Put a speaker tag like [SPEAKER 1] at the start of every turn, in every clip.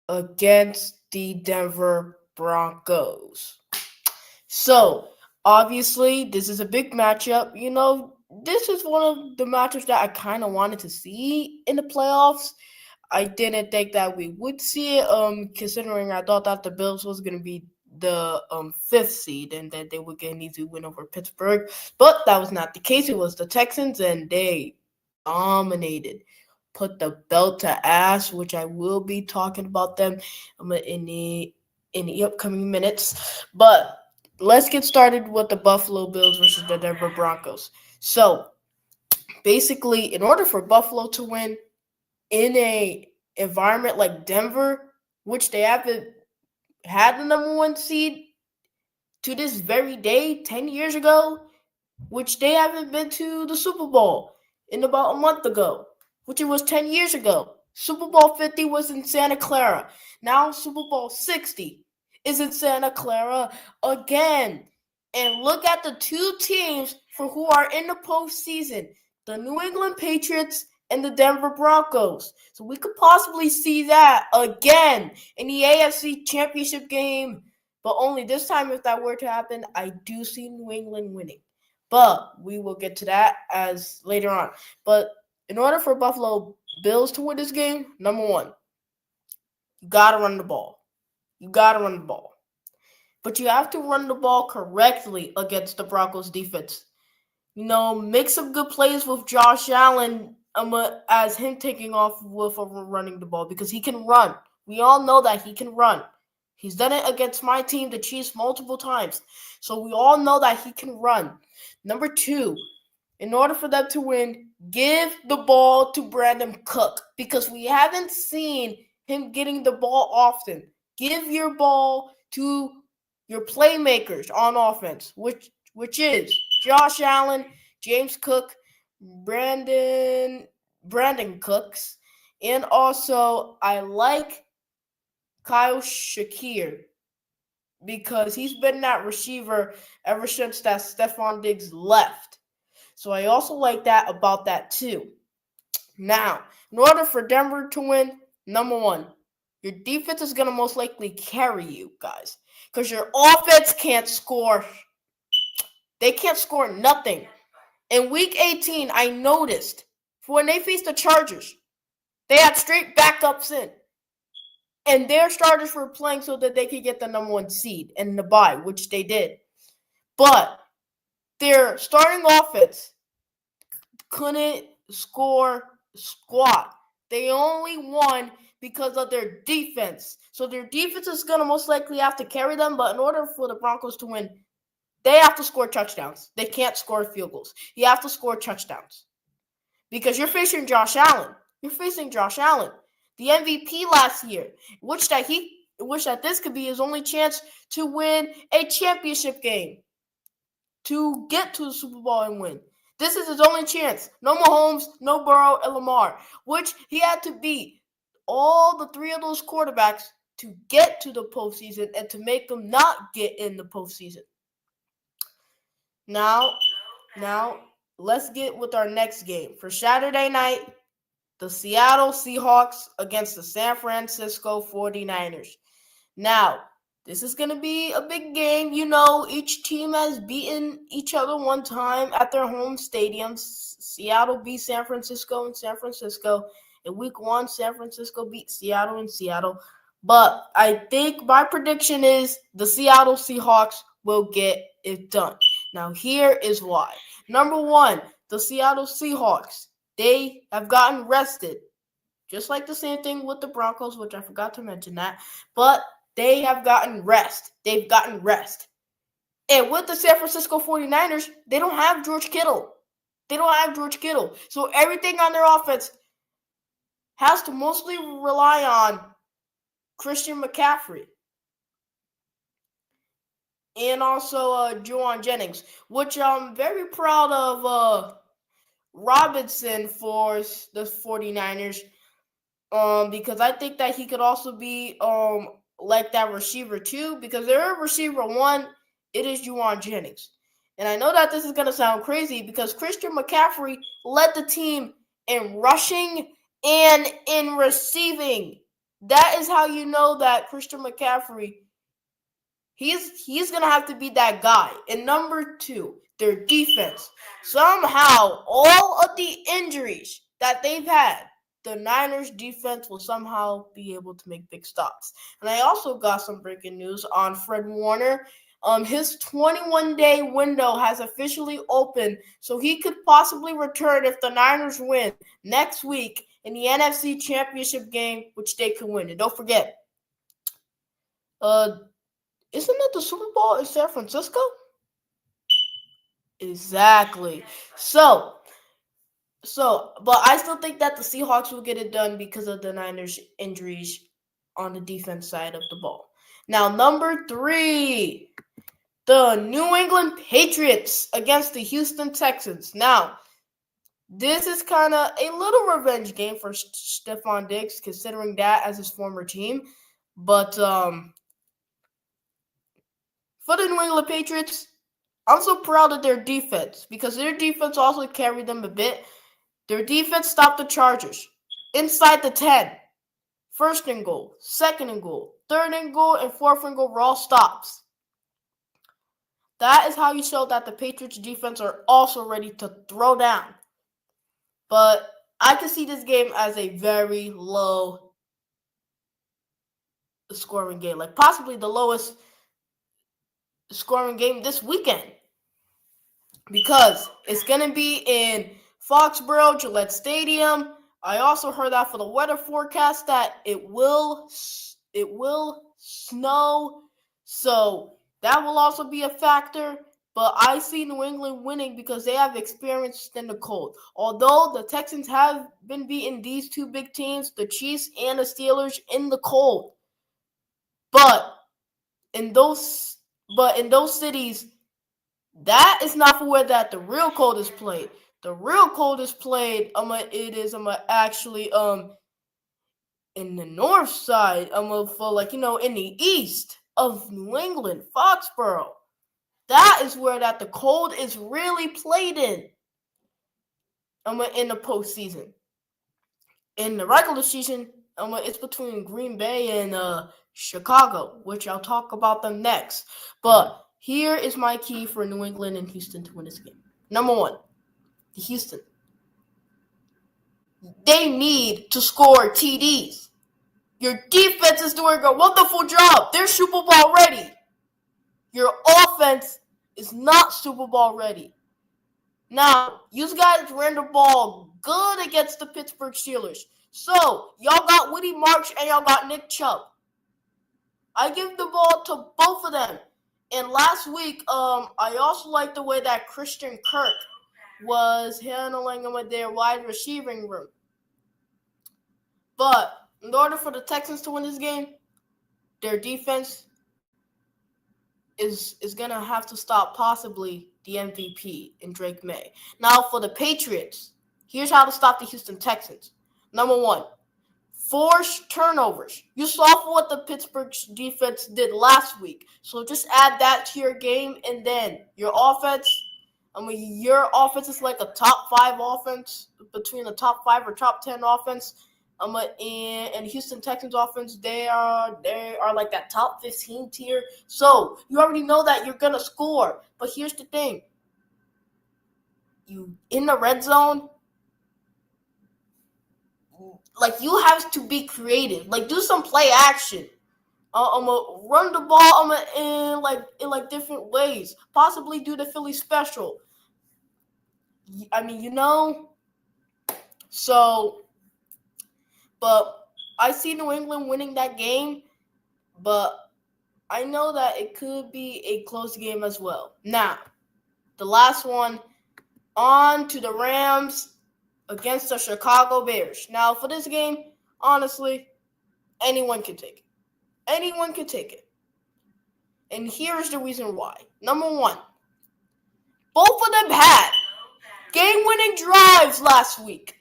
[SPEAKER 1] against the Denver Broncos. So, obviously, this is a big matchup. This is one of the matchups that I kind of wanted to see in the playoffs. I didn't think that we would see it, considering I thought that the Bills was going to be the fifth seed and that they would get an easy win over Pittsburgh. But that was not the case. It was the Texans, and they dominated. Put the belt to ass, which I will be talking about them in the upcoming minutes. But let's get started with the Buffalo Bills versus the Denver Broncos. So, basically, in order for Buffalo to win in a environment like Denver, which they haven't had the number one seed to this very day 10 years ago, which they haven't been to the Super Bowl in about a month ago, which it was 10 years ago. Super Bowl 50 was in Santa Clara. Now Super Bowl 60 is in Santa Clara again. And look at the two teams for who are in the postseason, the New England Patriots and the Denver Broncos. So we could possibly see that again in the AFC Championship game. But only this time, if that were to happen, I do see New England winning. But we will get to that as later on. But in order for Buffalo Bills to win this game, number one, you got to run the ball. You got to run the ball. But you have to run the ball correctly against the Broncos defense. Make some good plays with Josh Allen as him taking off with running the ball because he can run. We all know that he can run. He's done it against my team, the Chiefs, multiple times. So we all know that he can run. Number two, in order for them to win, give the ball to Brandon Cook because we haven't seen him getting the ball often. Give your ball to your playmakers on offense, which is Josh Allen, James Cook, Brandon Cooks, and also I like Kyle Shakir because he's been that receiver ever since that Stephon Diggs left. So I also like that about that too. Now, in order for Denver to win, number one, your defense is going to most likely carry you, guys, because your offense can't score. They can't score nothing. In Week 18, I noticed for when they faced the Chargers, they had straight backups in. And their starters were playing so that they could get the number one seed and the bye, which they did. But their starting offense couldn't score squat. They only won because of their defense. So their defense is going to most likely have to carry them. But in order for the Broncos to win, they have to score touchdowns. They can't score field goals. You have to score touchdowns. Because you're facing Josh Allen. The MVP last year, which that this could be his only chance to win a championship game, to get to the Super Bowl and win. This is his only chance. No Mahomes, no Burrow, and Lamar, which he had to beat all the three of those quarterbacks to get to the postseason and to make them not get in the postseason. Now, let's get with our next game. For Saturday night, the Seattle Seahawks against the San Francisco 49ers. Now, this is going to be a big game. Each team has beaten each other one time at their home stadiums. Seattle beat San Francisco in San Francisco. In Week 1, San Francisco beat Seattle in Seattle. But I think my prediction is the Seattle Seahawks will get it done. Now, here is why. Number one, the Seattle Seahawks. They have gotten rested. Just like the same thing with the Broncos, which I forgot to mention that. But they have gotten rest. They've gotten rest. And with the San Francisco 49ers, they don't have George Kittle. So everything on their offense has to mostly rely on Christian McCaffrey. And also Juwan Jennings, which I'm very proud of Robinson for the 49ers because I think that he could also be like that receiver too, because their receiver one, it is Juwan Jennings. And I know that this is going to sound crazy because Christian McCaffrey led the team in rushing and in receiving. That is how you know that Christian McCaffrey, he's going to have to be that guy. And number 2, their defense. Somehow, all of the injuries that they've had, the Niners defense will somehow be able to make big stops. And I also got some breaking news on Fred Warner. His 21-day window has officially opened, so he could possibly return if the Niners win next week in the NFC Championship game, which they could win. And don't forget, isn't it the Super Bowl in San Francisco? Exactly. But I still think that the Seahawks will get it done because of the Niners' injuries on the defense side of the ball. Now, number 3, the New England Patriots against the Houston Texans. Now, this is kind of a little revenge game for Stephon Diggs, considering that as his former team. But for the New England Patriots, I'm so proud of their defense because their defense also carried them a bit. Their defense stopped the Chargers inside the 10. First and goal, second and goal, third and goal, and fourth and goal were all stops. That is how you show that the Patriots defense are also ready to throw down. But I can see this game as a very low scoring game, like possibly the lowest scoring game this weekend, because it's going to be in Foxborough, Gillette Stadium. I also heard that for the weather forecast that it will snow, so that will also be a factor. But I see New England winning because they have experience in the cold. Although the Texans have been beating these two big teams, the Chiefs and the Steelers, in the cold. But in those cities, that is not for where that the real cold is played. The real cold is played. Actually in the north side. For in the east of New England, Foxborough. That is where that the cold is really played in. In the postseason. In the regular season, it's between Green Bay and Chicago, which I'll talk about them next. But here is my key for New England and Houston to win this game. Number 1, the Houston. They need to score TDs. Your defense is doing a wonderful job. They're Super Bowl ready. Your offense is not Super Bowl ready. Now, you guys ran the ball good against the Pittsburgh Steelers. So, y'all got Woody Marsh and y'all got Nick Chubb. I give the ball to both of them. And last week, I also like the way that Christian Kirk was handling them with their wide receiving room. But in order for the Texans to win this game, their defense is going to have to stop possibly the MVP in Drake May. Now, for the Patriots, here's how to stop the Houston Texans. Number 1, force turnovers. You saw what the Pittsburgh defense did last week. So just add that to your game, and then your offense. Your offense is like a top 5 offense, between the top 5 or top 10 offense. And Houston Texans offense, they are like that top 15 tier. So you already know that you're gonna score. But here's the thing: you in the red zone, like you have to be creative. Like do some play action. Run the ball in different ways. Possibly do the Philly special. So. But I see New England winning that game, but I know that it could be a close game as well. Now, the last one, on to the Rams against the Chicago Bears. Now, for this game, honestly, anyone can take it. Anyone can take it. And here's the reason why. Number 1, both of them had game-winning drives last week.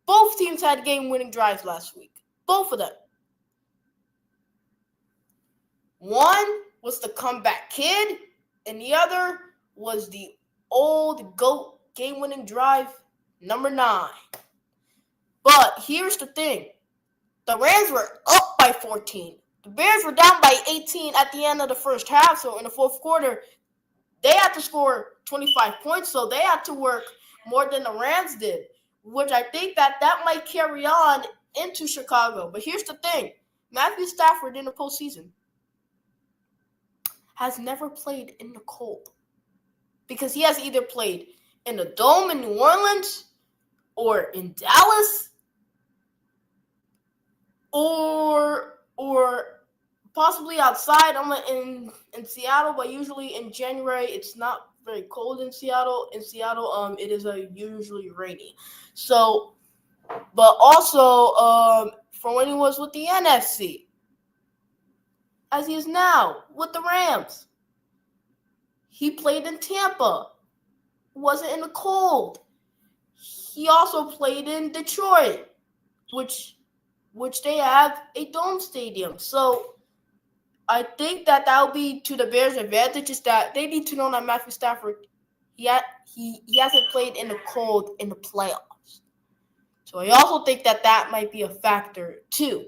[SPEAKER 1] Both teams had game-winning drives last week. Both of them. One was the comeback kid, and the other was the old GOAT game-winning drive, number 9. But here's the thing. The Rams were up by 14. The Bears were down by 18 at the end of the first half. So in the fourth quarter, they had to score 25 points. So they had to work more than the Rams did, which I think that might carry on into Chicago. But here's the thing. Matthew Stafford in the postseason has never played in the cold because he has either played in the Dome in New Orleans or in Dallas or possibly outside. I'm in Seattle, but usually in January it's not very cold in Seattle. In Seattle, it is usually rainy. So, but also from when he was with the NFC, as he is now with the Rams, he played in Tampa, wasn't in the cold. He also played in Detroit, which they have a dome stadium. So I think that will be to the Bears' advantage, is that they need to know that Matthew Stafford, he hasn't played in the cold in the playoffs. So I also think that might be a factor too.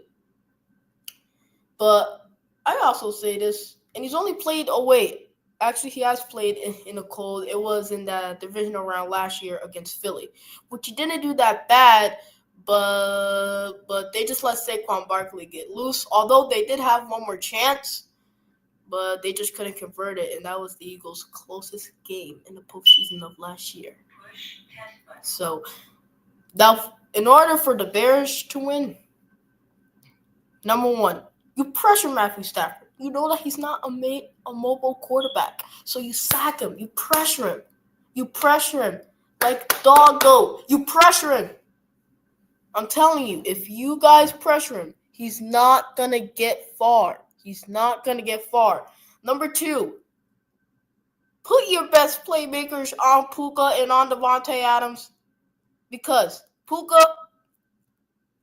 [SPEAKER 1] But I also say this, and he's only played away. Actually, he has played in the cold. It was in the divisional round last year against Philly, which he didn't do that bad, but they just let Saquon Barkley get loose. Although they did have one more chance, but they just couldn't convert it, and that was the Eagles' closest game in the postseason of last year. So, now, in order for the Bears to win, number one, you pressure Matthew Stafford. You know that he's not a mobile quarterback. So you sack him. You pressure him. You pressure him like doggo. You pressure him. I'm telling you, if you guys pressure him, he's not going to get far. He's not going to get far. Number two, put your best playmakers on Puka and on Devontae Adams, because Puka,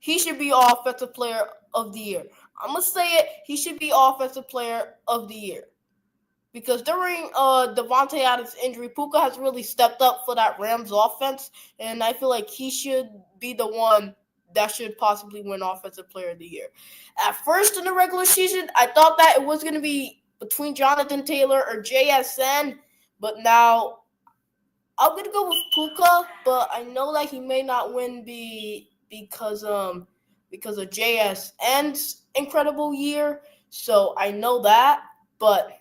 [SPEAKER 1] he should be Offensive Player of the Year. I'm going to say it. He should be Offensive Player of the Year. Because during Devontae Adams' injury, Puka has really stepped up for that Rams offense. And I feel like he should be the one that should possibly win Offensive Player of the Year. At first in the regular season, I thought that it was going to be between Jonathan Taylor or JSN. But now I'm going to go with Puka. But I know that he may not win because of JSN's incredible year. So I know that. But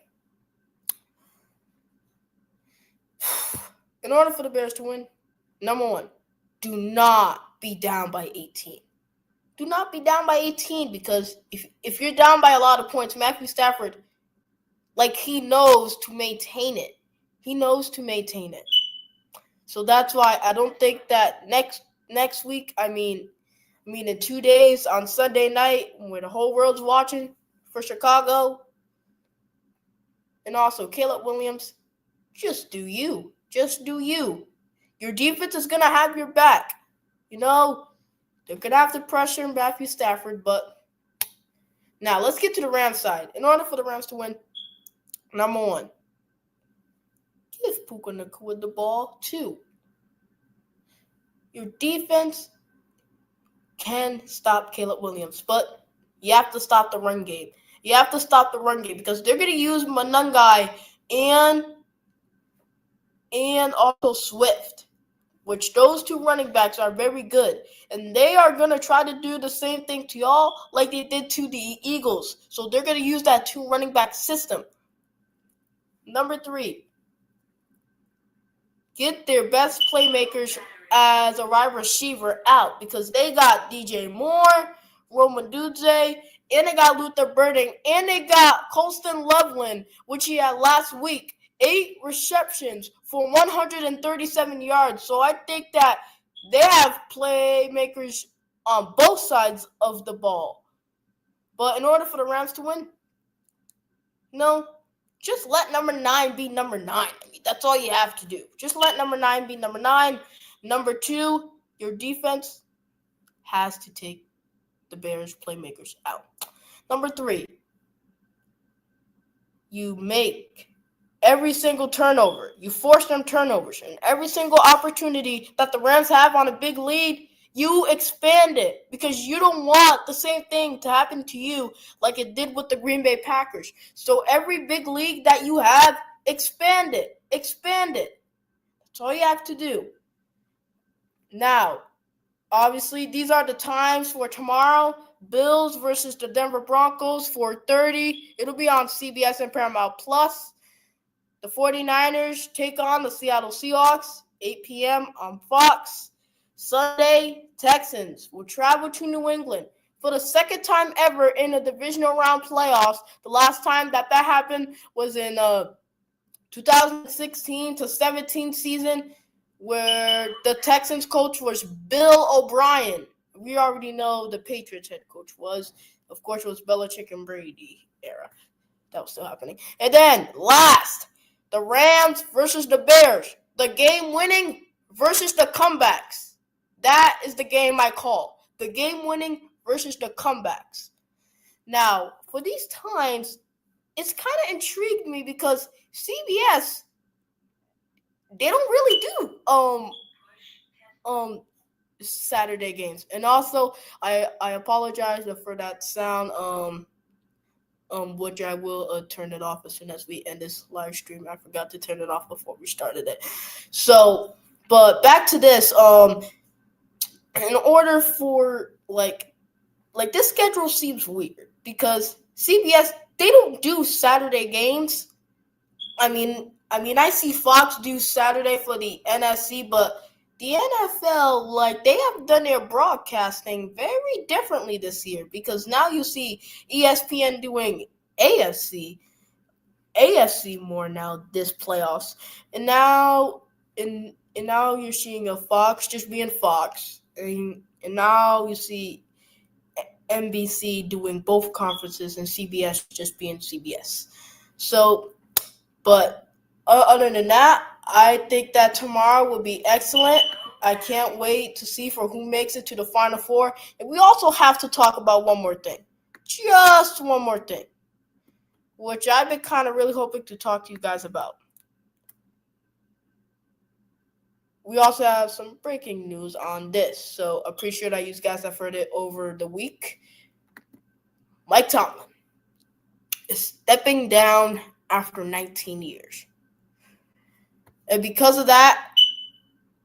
[SPEAKER 1] in order for the Bears to win, number one, do not be down by 18. Do not be down by 18, because if you're down by a lot of points, Matthew Stafford, he knows to maintain it. He knows to maintain it. So that's why I don't think that next week, I mean in 2 days on Sunday night, where the whole world's watching for Chicago, and also Caleb Williams, just do you. Just do you. Your defense is going to have your back. They're going to have to pressure Matthew Stafford. But now let's get to the Rams side. In order for the Rams to win, number one, give Puka Nacua the ball. Two, your defense can stop Caleb Williams, but you have to stop the run game. You have to stop the run game, because they're going to use Manungai and also Swift, which those two running backs are very good. And they are going to try to do the same thing to y'all like they did to the Eagles. So they're going to use that two running back system. Number three, get their best playmakers as a wide receiver out, because they got DJ Moore, Roman Dudzey, and they got Luther Burden, and they got Colston Loveland, which he had last week. 8 receptions for 137 yards. So I think that they have playmakers on both sides of the ball. But in order for the Rams to win, just let number 9 be number 9. That's all you have to do. Just let number 9 be number 9. Number 2, your defense has to take the Bears playmakers out. Number 3, you make every single turnover. You force them turnovers. And every single opportunity that the Rams have on a big lead, You expand it because you don't want the same thing to happen to you like it did with the Green Bay Packers. So every big league that you have, expand it. Expand it. That's all you have to do. Now, obviously, these are the times for tomorrow. Bills versus the Denver Broncos, 4:30. It'll be on CBS and Paramount Plus. The 49ers take on the Seattle Seahawks, 8 p.m. on Fox. Sunday, Texans will travel to New England for the second time ever in the divisional round playoffs. The last time that happened was in 2016 to 17 season, where the Texans coach was Bill O'Brien. We already know the Patriots head coach was. Of course, it was Belichick and Brady era. That was still happening. And then, last, the Rams versus the Bears. The game winning versus the comebacks. That is the game I call. The game winning versus the comebacks. Now, for these times, it's kind of intrigued me because CBS, they don't really do Saturday games. And also, I apologize for that sound. Which I will turn it off as soon as we end this live stream. I forgot to turn it off before we started it. So, but back to this. In order for like this schedule seems weird because CBS, they don't do Saturday games. I mean, I see Fox do Saturday for the NFC, but the NFL, they have done their broadcasting very differently this year because now you see ESPN doing AFC more now this playoffs, and now you're seeing a Fox just being Fox, and now you see NBC doing both conferences and CBS just being CBS. So, but other than that, I think that tomorrow will be excellent. I can't wait to see for who makes it to the Final Four. And we also have to talk about one more thing. Just one more thing. Which I've been kind of really hoping to talk to you guys about. We also have some breaking news on this. So I'm pretty sure that you guys have heard it over the week. Mike Tomlin is stepping down after 19 years. And because of that,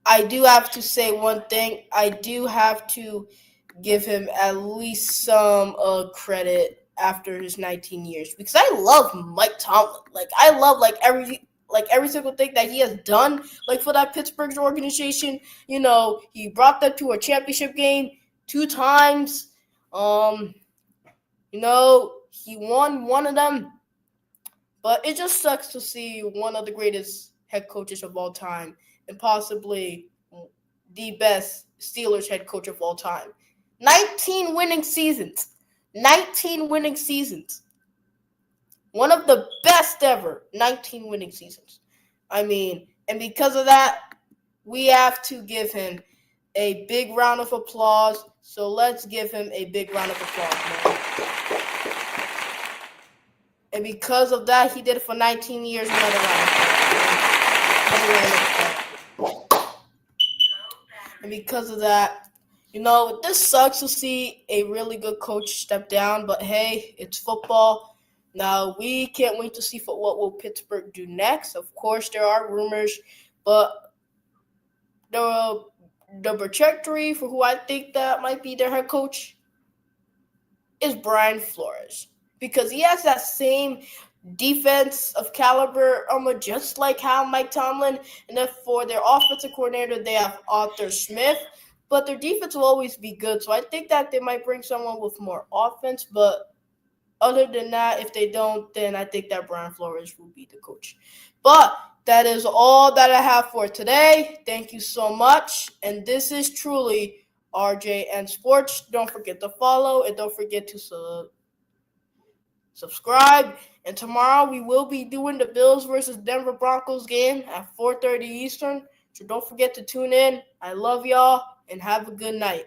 [SPEAKER 1] I do have to say one thing. I do have to give him at least some credit after his 19 years because I love Mike Tomlin. I love every single thing that he has done for that Pittsburgh organization. You know, he brought them to a championship game 2 times. You know, he won one of them. But it just sucks to see one of the greatest head coaches of all time and possibly the best Steelers head coach of all time. 19 winning seasons. 19 winning seasons. One of the best ever. 19 winning seasons. And because of that, we have to give him a big round of applause. So let's give him a big round of applause, man. And because of that, he did it for 19 years. Another round. And because of that, this sucks to see a really good coach step down. But hey, it's football. Now, we can't wait to see what will Pittsburgh do next. Of course, there are rumors. But the trajectory for who I think that might be their head coach is Brian Flores. Because he has that same defense of caliber, just like how Mike Tomlin. And then for their offensive coordinator, they have Arthur Smith. But their defense will always be good. So I think that they might bring someone with more offense. But other than that, if they don't, then I think that Brian Flores will be the coach. But that is all that I have for today. Thank you so much. And this is truly Rjn Sports. Don't forget to follow and don't forget to subscribe. And tomorrow we will be doing the Bills versus Denver Broncos game at 4:30 Eastern. So don't forget to tune in. I love y'all and have a good night.